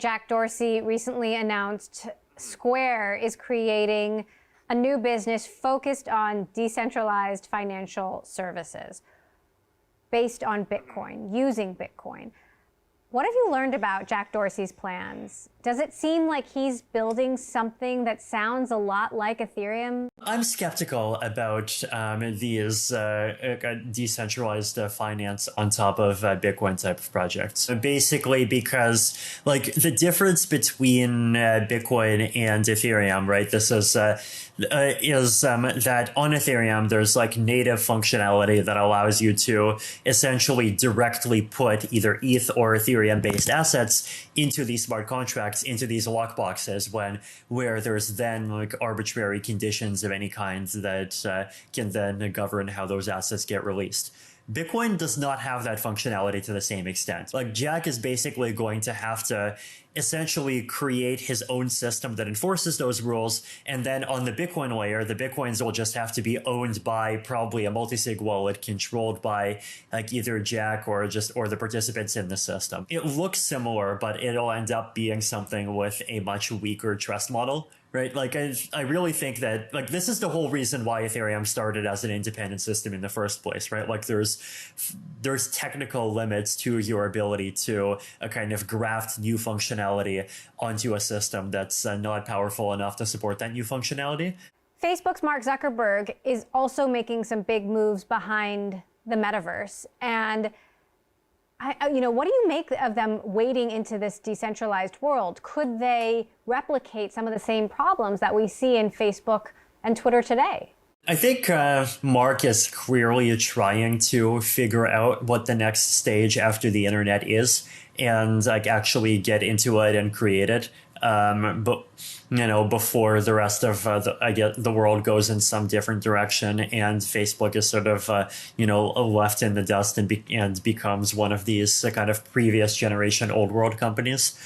Jack Dorsey recently announced Square is creating a new business focused on decentralized financial services based on Bitcoin, using Bitcoin. What have you learned about Jack Dorsey's plans? Does it seem like he's building something that sounds a lot like Ethereum? I'm skeptical about these decentralized finance on top of Bitcoin type of projects. Basically because like the difference between Bitcoin and Ethereum, right? This is that on Ethereum, there's like native functionality that allows you to essentially directly put either ETH or Ethereum based assets into these smart contracts, into these lockboxes where there's then like arbitrary conditions of any kind that can then govern how those assets get released. Bitcoin does not have that functionality to the same extent. Like Jack is basically going to have to essentially create his own system that enforces those rules. And then on the Bitcoin layer, the Bitcoins will just have to be owned by probably a multi-sig wallet controlled by like either Jack or the participants in the system. It looks similar, but it'll end up being something with a much weaker trust model. Right, like I really think that like this is the whole reason why Ethereum started as an independent system in the first place, right? Like there's technical limits to your ability to kind of graft new functionality onto a system that's not powerful enough to support that new functionality. Facebook's Mark Zuckerberg is also making some big moves behind the metaverse, and what do you make of them wading into this decentralized world? Could they replicate some of the same problems that we see in Facebook and Twitter today? I think Mark is clearly trying to figure out what the next stage after the internet is and like actually get into it and create it. But before the rest of the world goes in some different direction, and Facebook is sort of left in the dust and becomes one of these kind of previous generation old world companies.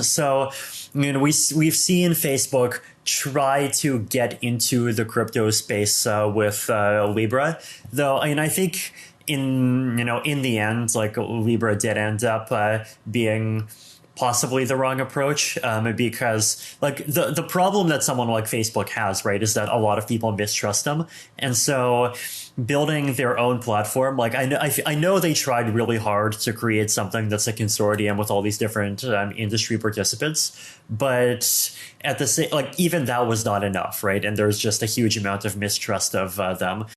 So we've seen Facebook try to get into the crypto space with Libra, though. I think in the end, like Libra did end up being possibly the wrong approach, because like the problem that someone like Facebook has, right, is that a lot of people mistrust them. And so building their own platform, like I know they tried really hard to create something that's a consortium with all these different industry participants, but at the same, like even that was not enough, right? And there's just a huge amount of mistrust of them.